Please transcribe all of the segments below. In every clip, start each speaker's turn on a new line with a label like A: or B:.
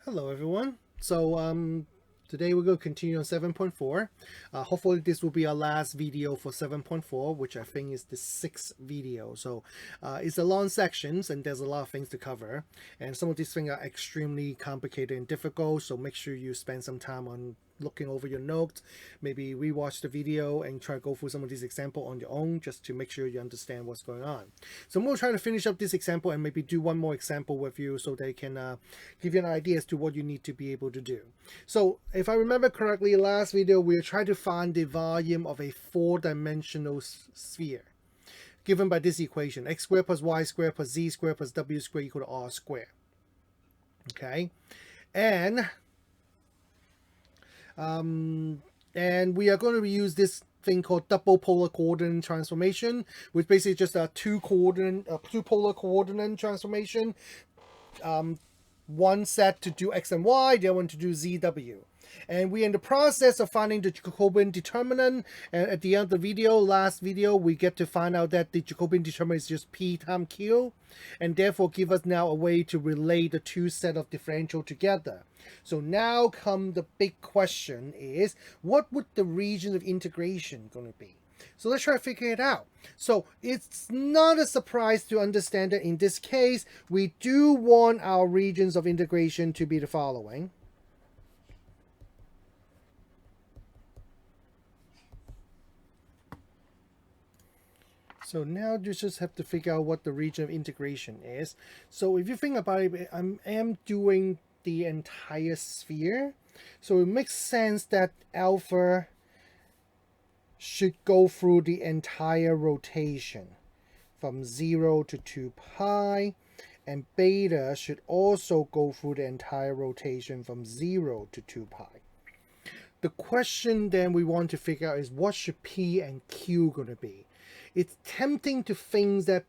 A: Hello everyone. Today we're going to continue on 7.4. Hopefully this will be our last video for 7.4, which I think is the sixth video. It's a long sections and there's a lot of things to cover. And some of these things are extremely complicated and difficult. So make sure you spend some time on looking over your notes, maybe rewatch the video and try to go through some of these examples on your own just to make sure you understand what's going on. So I'm going to try to finish up this example and maybe do one more example with you so they can give you an idea as to what you need to be able to do. So if I remember correctly, last video we were trying to find the volume of a four-dimensional sphere given by this equation: x squared plus y squared plus z squared plus w squared equal to r squared. Okay, and we are going to use this thing called double polar coordinate transformation, which basically just a two polar coordinate transformation. One set to do x and y, the other one to do zw. And we're in the process of finding the Jacobian determinant, and at the end of the video, last video, we get to find out that the Jacobian determinant is just p times q, and therefore give us now a way to relate the two set of differential together. So now come the big question is, what would the region of integration going to be? So let's try to figure it out. So it's not a surprise to understand that in this case, we do want our regions of integration to be the following. So now you just have to figure out what the region of integration is. So if you think about it, I am doing the entire sphere. So it makes sense that alpha should go through the entire rotation from 0 to 2 pi, and beta should also go through the entire rotation from 0 to 2 pi. The question then we want to figure out is, what should p and q going to be? It's tempting to think that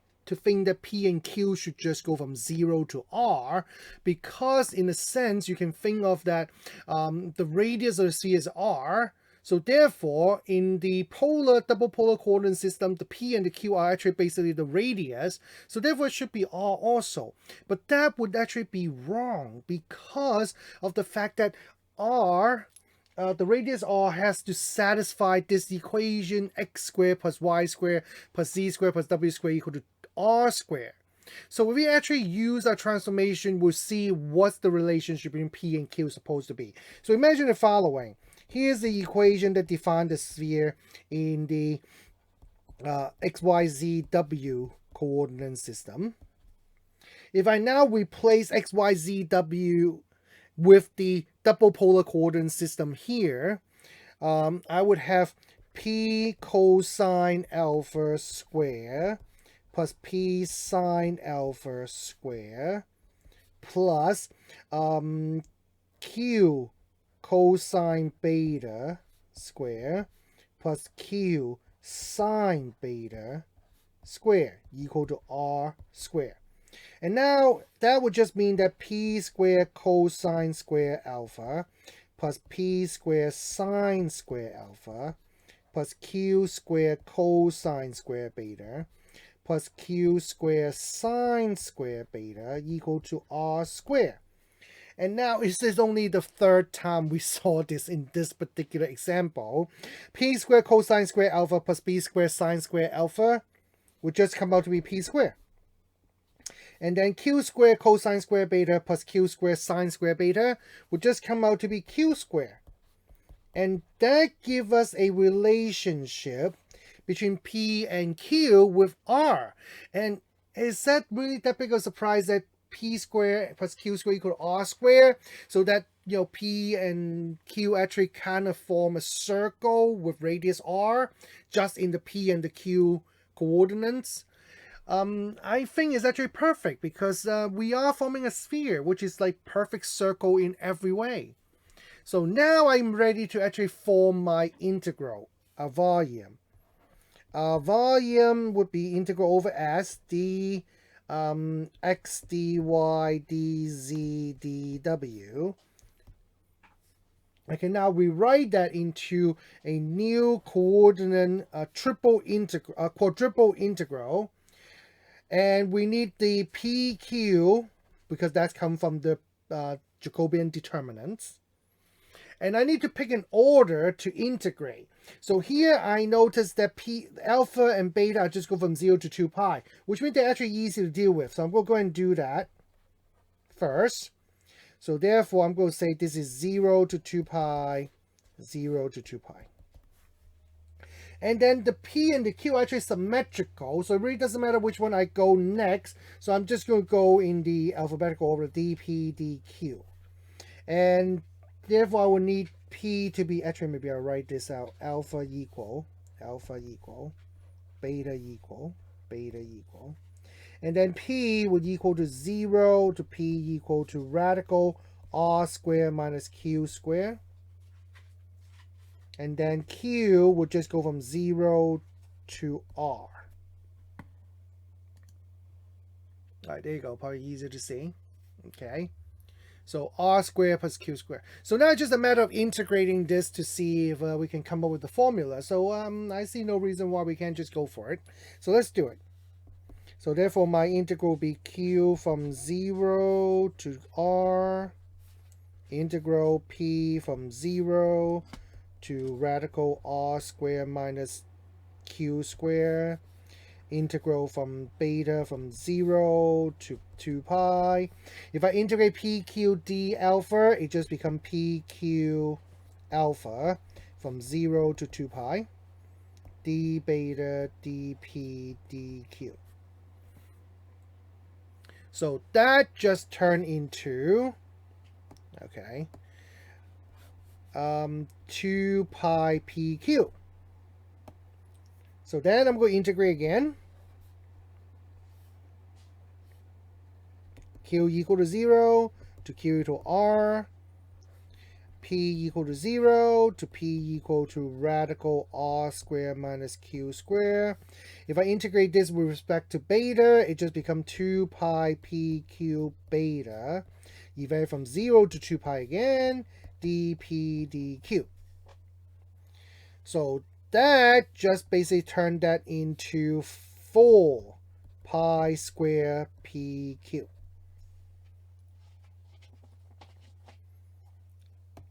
A: p and q should just go from 0 to r, because in a sense you can think of that the radius of the sphere is r. So therefore, in the double polar coordinate system, the p and the q are actually basically the radius. So therefore, it should be r also. But that would actually be wrong because of the fact that r, the radius r, has to satisfy this equation: x squared plus y squared plus z squared plus w squared equal to r squared. So if we actually use our transformation, we'll see what's the relationship between p and q supposed to be. So imagine the following. Here's the equation that defines the sphere in the XYZW coordinate system. If I now replace XYZW with the double polar coordinate system here, I would have p cosine alpha square plus p sine alpha square plus q cosine beta square plus q sine beta square equal to r square. And now that would just mean that p square cosine square alpha plus p square sine square alpha plus q square cosine square beta plus q square sine square beta equal to r square. And now this is only the third time we saw this in this particular example. P square cosine square alpha plus b square sine square alpha would just come out to be p square. And then q square cosine square beta plus q square sine square beta would just come out to be q square. And that gives us a relationship between p and q with r. And is that really that big of a surprise that p square plus q square equal to r square, so that p and q actually kind of form a circle with radius r just in the p and the q coordinates? I think it's actually perfect because we are forming a sphere which is like perfect circle in every way. So now I'm ready to actually form my integral, a volume. Volume would be integral over s d x dy dz dw. I can now rewrite that into a new coordinate quadruple integral, and we need the pq because that's come from the Jacobian determinants. And I need to pick an order to integrate. So here I notice that alpha and beta just go from 0 to 2 pi, which means they're actually easy to deal with. So I'm going to go ahead and do that first. So therefore, I'm going to say this is 0 to 2 pi, 0 to 2 pi. And then the P and the Q are actually symmetrical, so it really doesn't matter which one I go next. So I'm just going to go in the alphabetical order, dP, dQ. And therefore, I will need P to be, actually maybe I'll write this out, alpha equal, beta equal, beta equal. And then P would equal to 0 to P equal to radical R squared minus Q squared. And then Q would just go from 0 to R. All right, there you go. Probably easier to see. Okay. So R squared plus Q squared. So now it's just a matter of integrating this to see if we can come up with the formula. So I see no reason why we can't just go for it. So let's do it. So therefore my integral will be Q from 0 to R. Integral P from 0 to radical R squared minus Q squared. Integral from beta from 0 to 2 pi. If I integrate PQ d alpha, it just becomes PQ alpha from 0 to 2 pi. D beta dP dQ. So that just turned into, okay, 2 pi PQ. So then I'm going to integrate again. Q equal to 0 to Q equal to R. P equal to 0 to P equal to radical R squared minus Q squared. If I integrate this with respect to beta, it just becomes 2 pi PQ beta. Evaluate from 0 to 2 pi again, dP dQ. So that just basically turned that into 4 pi square PQ.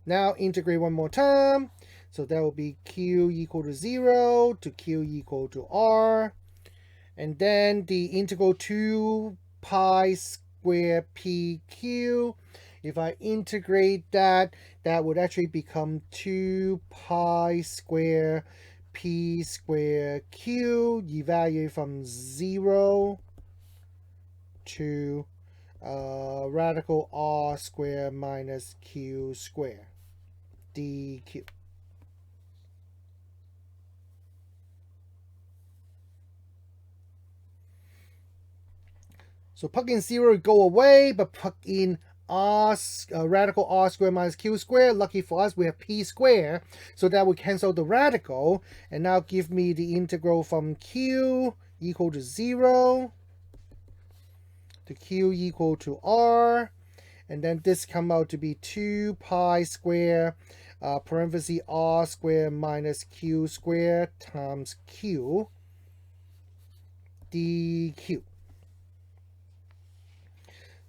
A: Now integrate one more time. So that will be Q equal to 0 to Q equal to R. And then the integral 2 pi square PQ. If I integrate that, that would actually become 2 pi square P square Q. Evaluate from 0 to radical R square minus Q square dQ. So plug in 0 go away, but plug in radical R squared minus Q squared. Lucky for us, we have P squared, so that would cancel the radical, and now give me the integral from Q equal to 0 to Q equal to R, and then this come out to be 2 pi square parenthesis R squared minus Q squared times Q dQ.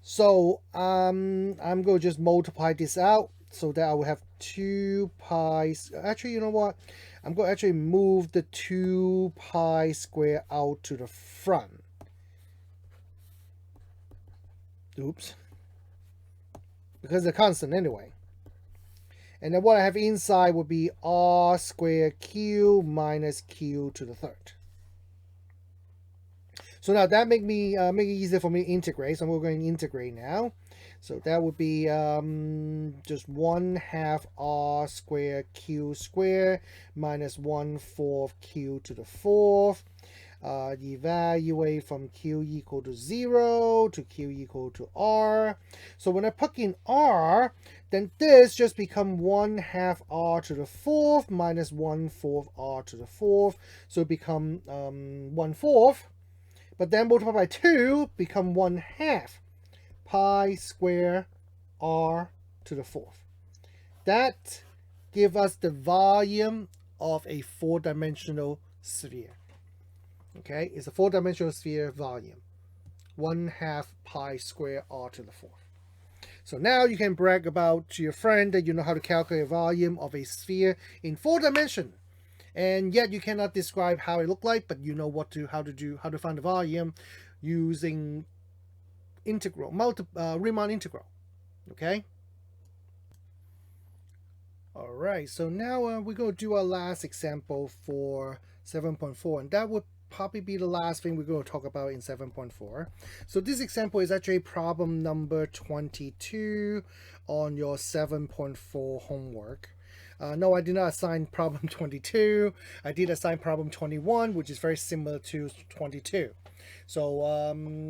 A: So I'm going to just multiply this out so that I will have 2 pi. Actually, you know what? I'm going to actually move the 2 pi square out to the front. Oops. Because they're constant anyway. And then what I have inside would be R squared Q minus Q to the third. So now that make it easier for me to integrate. So I'm going to integrate now. So that would be just 1/2 R squared Q squared minus 1/4 Q to the fourth. Evaluate from Q equal to 0 to Q equal to R. So when I plug in R, then this just become 1/2 R to the fourth minus 1/4 R to the fourth. So it become 1/4. But then multiply by 2, become 1/2 pi square R to the fourth. That gives us the volume of a 4-dimensional sphere. Okay, it's a 4-dimensional sphere volume. 1/2 pi square R to the fourth. So now you can brag about to your friend that you know how to calculate volume of a sphere in 4 dimensions. And yet you cannot describe how it looked like, but you know how to find the volume using integral, Riemann integral. Okay. All right. So now we're going to do our last example for 7.4, and that would probably be the last thing we're going to talk about in 7.4. So this example is actually problem number 22 on your 7.4 homework. No, I did not assign problem 22. I did assign problem 21, which is very similar to 22. So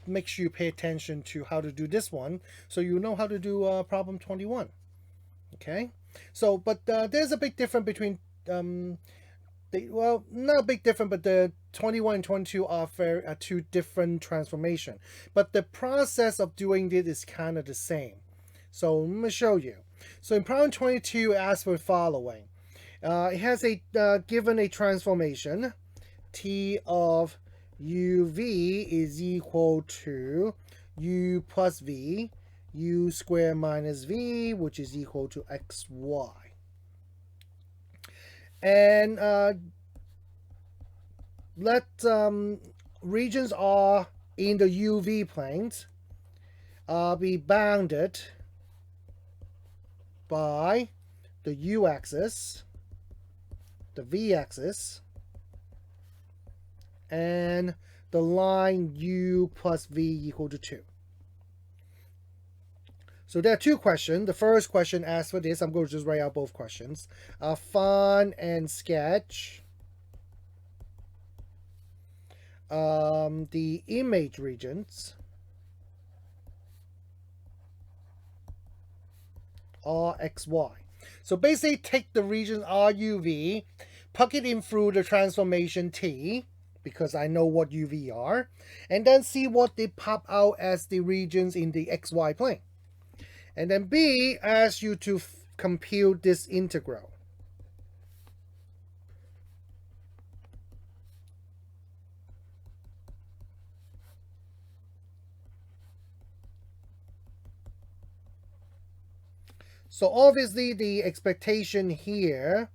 A: make sure you pay attention to how to do this one so you know how to do problem 21. Okay? So, but there's a big difference between, well, not a big difference, but the 21 and 22 are two different transformations. But the process of doing this is kind of the same. So let me show you. So in problem 22, it asks for the following. It has given a transformation. T of uv is equal to u plus v, u squared minus v, which is equal to xy. And let regions R in the uv planes be bounded by the u-axis, the v-axis, and the line u plus v equal to 2. So there are two questions. The first question asks for this. I'm going to just write out both questions. Find and sketch the image regions RXY. So basically take the region RUV, plug it in through the transformation T, because I know what UV are, and then see what they pop out as the regions in the XY plane. And then B asks you to compute this integral. So obviously the expectation here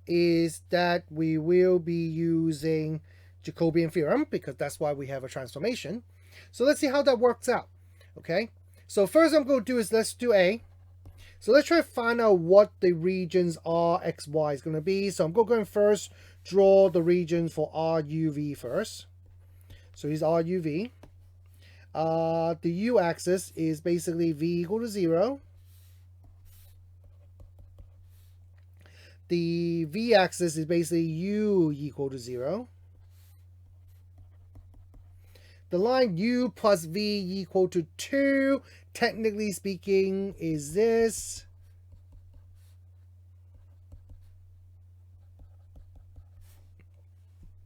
A: is that we will be using Jacobian theorem because that's why we have a transformation. So let's see how that works out. Okay, so first I'm going to do is let's do A. So let's try to find out what the regions RXY is going to be. So I'm going to first draw the regions for RUV first. So here's RUV. The U-axis is basically V equal to 0. The v-axis is basically u equal to 0. The line u plus v equal to 2, technically speaking, is this.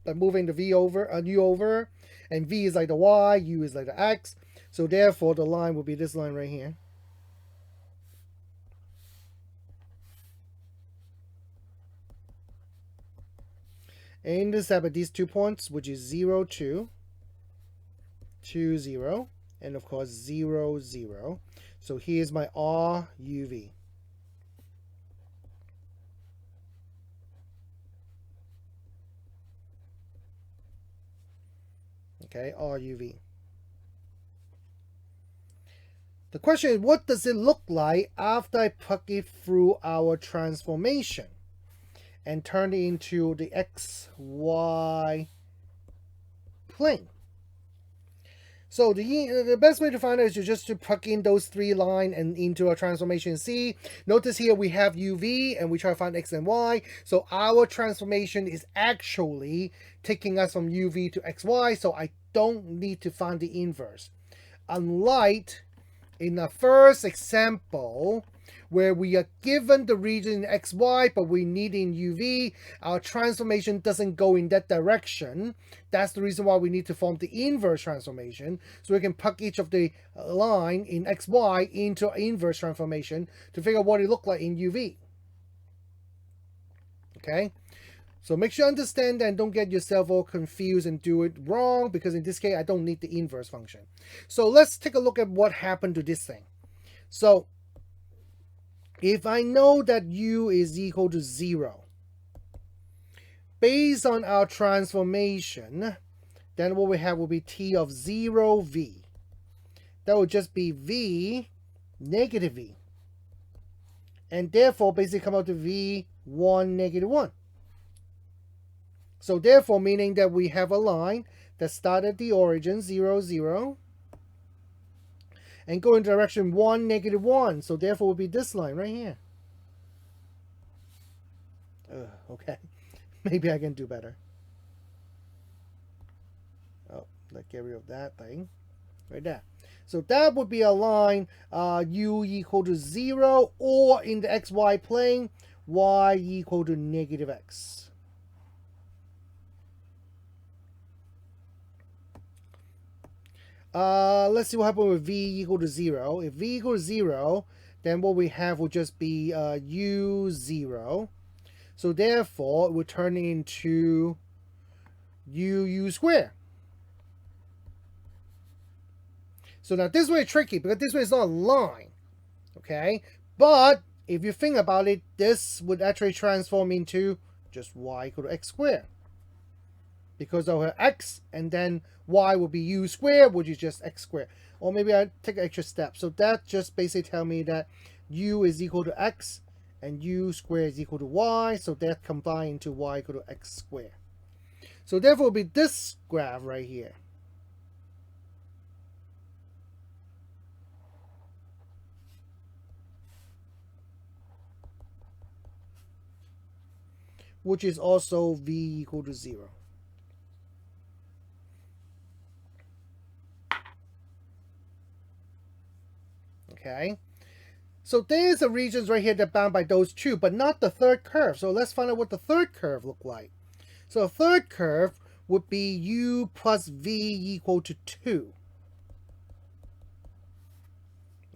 A: By moving the v over, u over, and v is like the y, u is like the x. So therefore, the line will be this line right here. Intercept at these 2 points, which is 0, 2, 2, 0, and of course 0, 0. So here's my RUV. Okay, RUV. The question is, what does it look like after I plug it through our transformation and turn it into the XY plane? So the best way to find out is just to plug in those 3 lines and into a transformation C. Notice here we have UV and we try to find X and Y. So our transformation is actually taking us from UV to XY. So I don't need to find the inverse. Unlike in the first example, where we are given the region in XY, but we need in UV, our transformation doesn't go in that direction. That's the reason why we need to form the inverse transformation, so we can plug each of the line in XY into an inverse transformation to figure out what it looks like in UV. Okay? So make sure you understand that and don't get yourself all confused and do it wrong, because in this case, I don't need the inverse function. So let's take a look at what happened to this thing. So if I know that u is equal to 0, based on our transformation, then what we have will be t of 0, v. That will just be v negative v. And therefore, basically come out to v1 negative 1. So therefore, meaning that we have a line that starts at the origin, 0, 0, and go in direction 1, negative 1. So therefore, it will be this line right here. Okay. Maybe I can do better. Oh, let's get rid of that thing. Right there. So that would be a line u equal to 0, or in the xy plane, y equal to negative x. Let's see what happens with v equal to 0. If v equals 0, then what we have will just be u0. So therefore, it will turn into u squared. So now this one is tricky because this one is not a line, okay? But if you think about it, this would actually transform into just y equal to x squared. Because of her x, and then y will be u squared, which is just x squared. Or maybe I take an extra step. So that just basically tells me that u is equal to x, and u squared is equal to y. So that combined into y equal to x squared. So therefore, it will be this graph right here. Which is also v equal to 0. Okay, so there's the regions right here that are bound by those two, but not the third curve. So let's find out what the third curve look like. So the third curve would be u plus v equal to 2.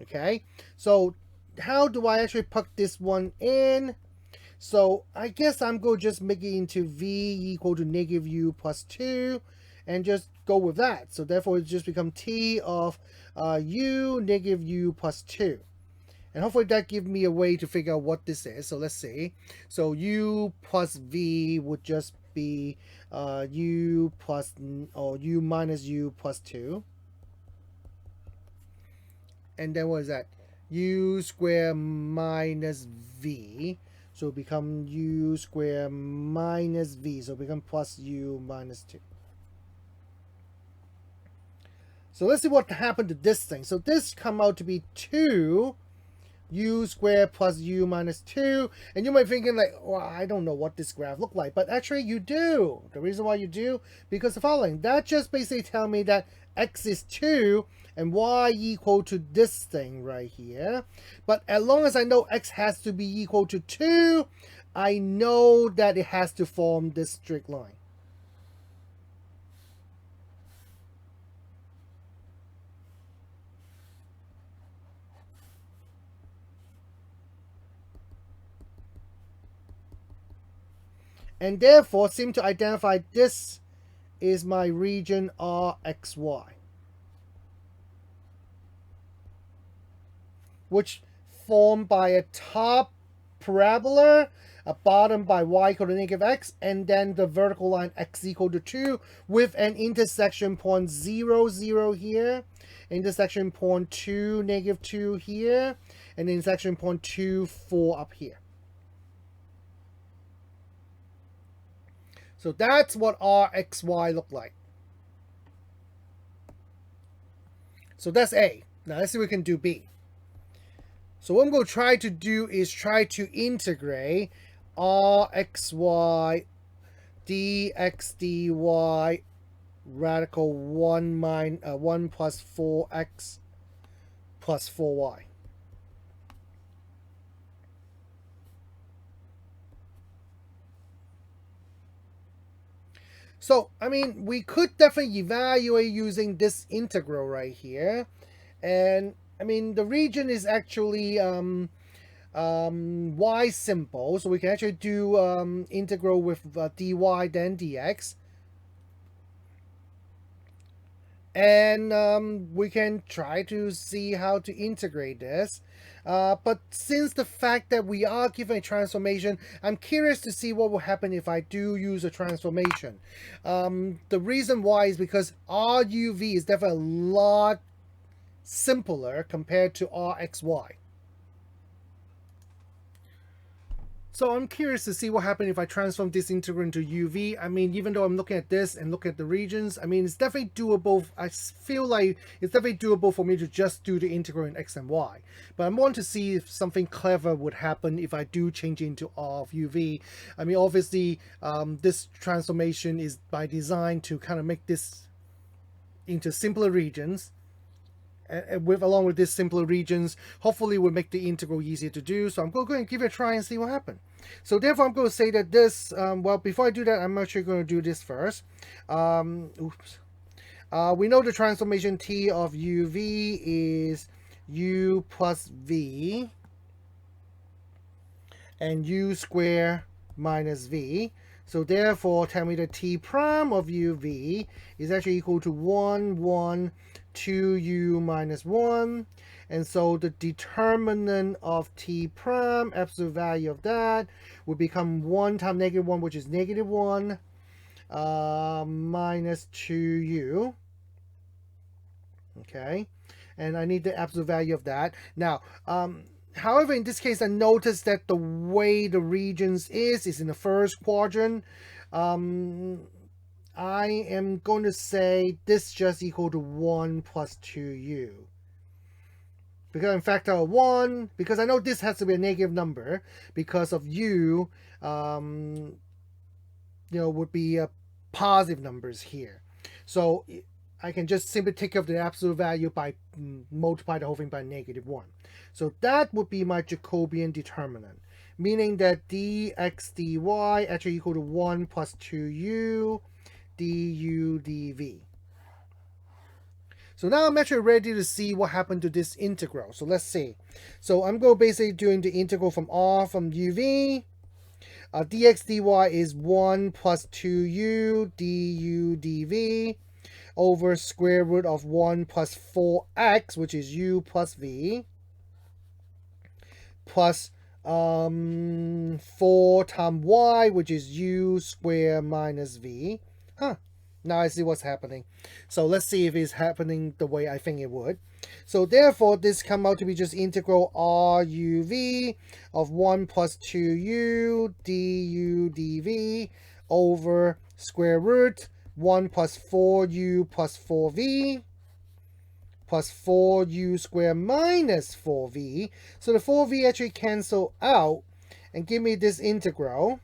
A: Okay, so how do I actually put this one in? So I guess I'm going to just make it into v equal to negative u plus 2 and just go with that. So therefore it just become t of u negative u plus 2. And hopefully that gives me a way to figure out what this is. So let's see. So u plus v would just be u plus, or u minus u plus 2. And then what is that? U squared minus v. So it become u squared minus v. So it become plus u minus 2. So let's see what happened to this thing. So this come out to be 2 u squared plus u minus 2. And you might be thinking like, well, I don't know what this graph look like. But actually you do. The reason why you do, because the following. That just basically tell me that x is 2 and y equal to this thing right here. But as long as I know x has to be equal to 2, I know that it has to form this straight line. And therefore seem to identify this is my region RXY, which formed by a top parabola, a bottom by y equal to negative x, and then the vertical line x equal to 2 with an intersection point 0, 0 here, intersection point 2, negative 2 here, and intersection point 2, 4 up here. So that's what RXY look like. So that's A. Now let's see if we can do B. So what I'm going to try to do is try to integrate RXY dx dy radical 1 plus 4x plus 4y. So, I mean, we could definitely evaluate using this integral right here. And, I mean, the region is actually y simple. So we can actually do integral with dy then dx. And we can try to see how to integrate this. But since the fact that we are given a transformation, I'm curious to see what will happen if I do use a transformation. The reason why is because RUV is definitely a lot simpler compared to RXY. So I'm curious to see what happens if I transform this integral into UV. I mean, even though I'm looking at this and look at the regions, I mean, it's definitely doable. I feel like it's definitely doable for me to just do the integral in X and Y. But I want to see if something clever would happen if I do change it into R of UV. I mean, obviously, this transformation is by design to kind of make this into simpler regions. Along with these simpler regions, hopefully will make the integral easier to do. So I'm going to go and give it a try and see what happens. So therefore, I'm going to say that this, well, before I do that, I'm actually going to do this first. Oops. We know the transformation T of UV is U plus V and U squared minus V. So therefore, tell me that T prime of UV is actually equal to 1, 1, 2U minus 1. And so the determinant of T prime, absolute value of that, would become 1 times negative 1, which is negative 1, minus 2U. Okay. And I need the absolute value of that. Now, however, in this case, I noticed that the way the regions is in the first quadrant. I am going to say this just equal to 1 plus 2U. Because in fact, 1, because I know this has to be a negative number, because of U, would be positive numbers here. So I can just simply take off the absolute value by multiply the whole thing by negative 1. So that would be my Jacobian determinant, meaning that dx dy actually equal to 1 plus 2u du dv. So now I'm actually ready to see what happened to this integral. So let's see. So I'm going to basically doing the integral from R from uv. Dx dy is 1 plus 2u du dv over square root of 1 plus 4x, which is u plus v, plus 4 times y, which is u squared minus v. Now I see what's happening. So let's see if it's happening the way I think it would. So therefore, this come out to be just integral RUV of 1 plus 2u du dv over square root 1 plus 4u plus 4v plus 4u squared minus 4v. So the 4v actually cancel out and give me this integral.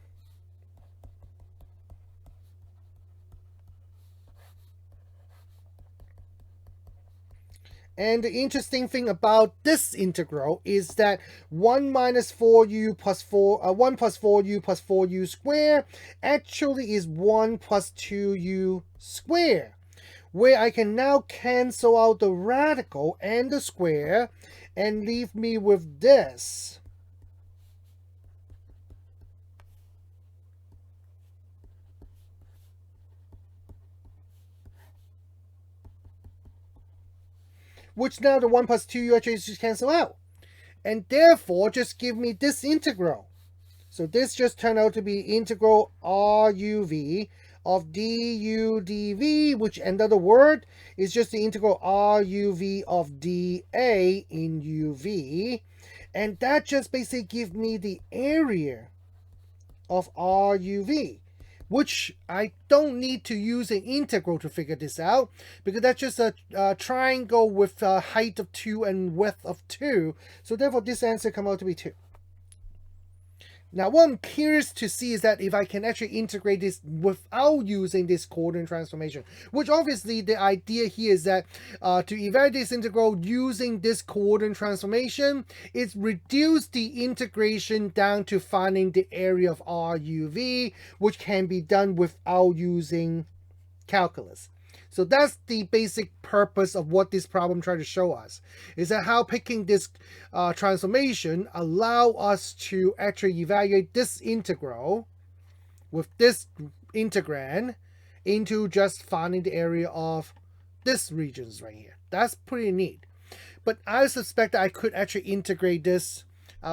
A: And the interesting thing about this integral is that 1 minus 4u plus 1 plus 4u plus 4u squared actually is 1 plus 2u squared, where I can now cancel out the radical and the square and leave me with this. Which now the 1 plus 2u actually just cancel out. And therefore, just give me this integral. So this just turned out to be integral RUV of du dv, which in other word is just the integral RUV of dA in UV. And that just basically gives me the area of RUV, which I don't need to use an integral to figure this out, because that's just a triangle with a height of 2 and width of 2. So therefore, this answer comes out to be 2. Now, what I'm curious to see is that if I can actually integrate this without using this coordinate transformation, which obviously the idea here is that to evaluate this integral using this coordinate transformation, it's reduce the integration down to finding the area of RUV, which can be done without using calculus. So that's the basic purpose of what this problem tried to show us, is that how picking this transformation allow us to actually evaluate this integral with this integrand into just finding the area of this regions right here. That's pretty neat. But I suspect that I could actually integrate this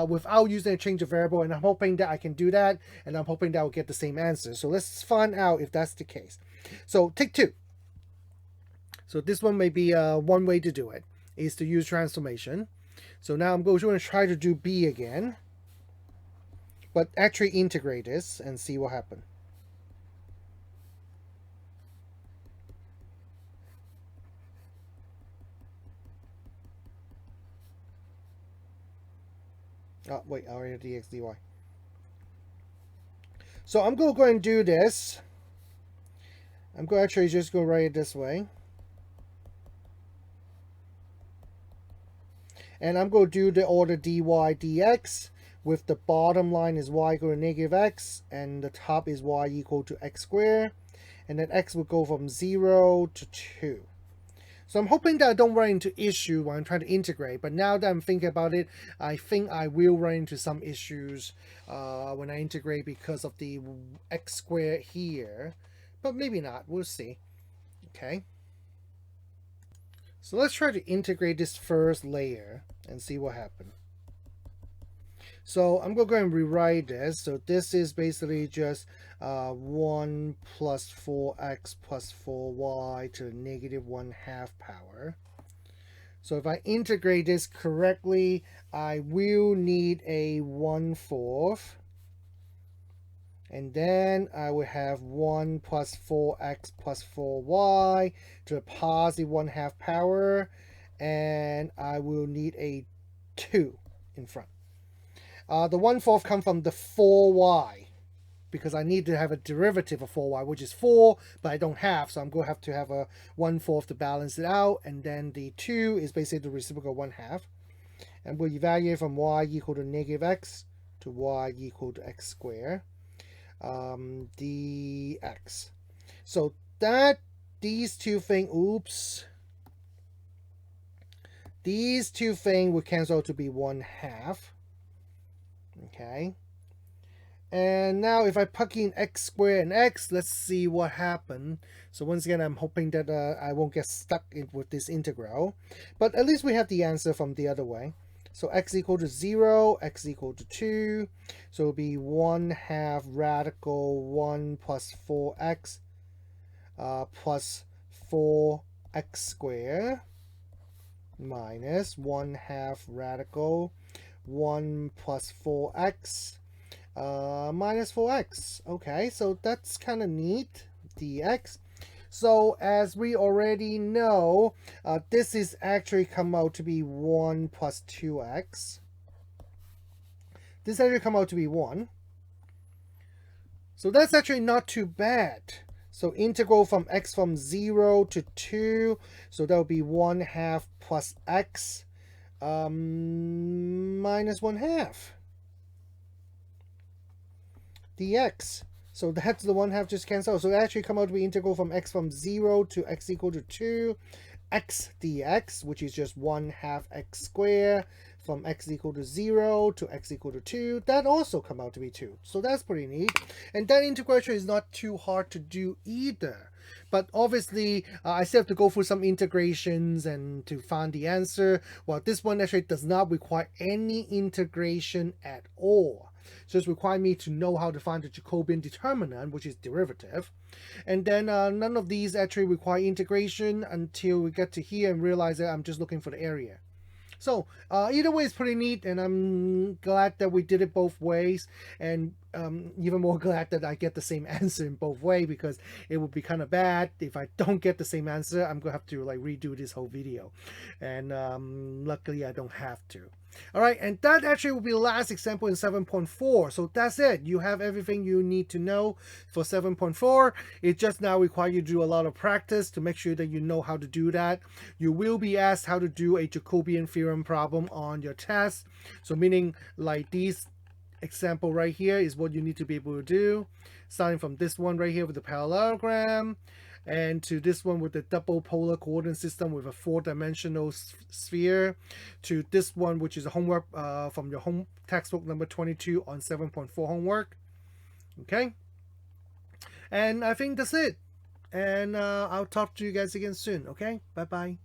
A: without using a change of variable, and I'm hoping that I can do that, and I'm hoping that I'll get the same answer. So let's find out if that's the case. So take 2. So this one may be one way to do it, is to use transformation. So now I'm going to try to do B again, but actually integrate this and see what happens. Oh, wait, I already have dx dy. So I'm going to go and do this. I'm going to actually just go write it this way. And I'm going to do the order dy dx with the bottom line is y equal to negative x and the top is y equal to x squared. And then x will go from 0 to 2. So I'm hoping that I don't run into issue when I'm trying to integrate, but now that I'm thinking about it, I think I will run into some issues when I integrate because of the x squared here, but maybe not, we'll see. Okay. So let's try to integrate this first layer and see what happens. So I'm going to go and rewrite this. So this is basically just 1 plus 4x plus 4y to the negative 1/2 power. So if I integrate this correctly, I will need a 1/4. And then I will have 1 plus 4x plus 4y to the positive 1/2 power. And I will need a 2 in front. The 1/4 comes from the 4y because I need to have a derivative of 4y, which is 4, but I don't have, so I'm going to have a 1/4 to balance it out, and then the 2 is basically the reciprocal 1/2, and we'll evaluate from y equal to negative x to y equal to x squared dx. So that these two things, these two things will cancel to be 1/2. Okay, and now if I plug in x squared and x, let's see what happens. So once again, I'm hoping that I won't get stuck with this integral, but at least we have the answer from the other way. So x equal to 0, x equal to 2, so it'll be 1/2 radical 1 plus 4x plus 4x squared minus 1/2 radical 1 plus 4x minus 4x. Okay, so that's kind of neat, dx. So as we already know, this is actually come out to be 1 plus 2x. This actually come out to be 1. So that's actually not too bad. So integral from x from 0 to 2, so that will be 1/2 plus x minus 1/2 dx. So that's the 1/2 just cancel. So it actually come out to be integral from x from 0 to x equal to 2 x dx, which is just 1/2 x squared from x equal to 0 to x equal to 2. That also come out to be 2. So that's pretty neat. And that integration is not too hard to do either. But obviously, I still have to go through some integrations and to find the answer. Well, this one actually does not require any integration at all. So it's required me to know how to find the Jacobian determinant, which is derivative. And then none of these actually require integration until we get to here and realize that I'm just looking for the area. So either way, it's pretty neat, and I'm glad that we did it both ways, and even more glad that I get the same answer in both ways, because it would be kind of bad if I don't get the same answer. I'm gonna have to like redo this whole video, and luckily I don't have to. All right, and that actually will be the last example in 7.4. So that's it. You have everything you need to know for 7.4. It just now requires you to do a lot of practice to make sure that you know how to do that. You will be asked how to do a Jacobian theorem problem on your test. So meaning like these example right here is what you need to be able to do. Starting from this one right here with the parallelogram, and to this one with the double polar coordinate system with a 4-dimensional sphere, to this one which is a homework from your home textbook number 22 on 7.4 homework. Okay, and I think that's it. And I'll talk to you guys again soon. Okay? Bye bye.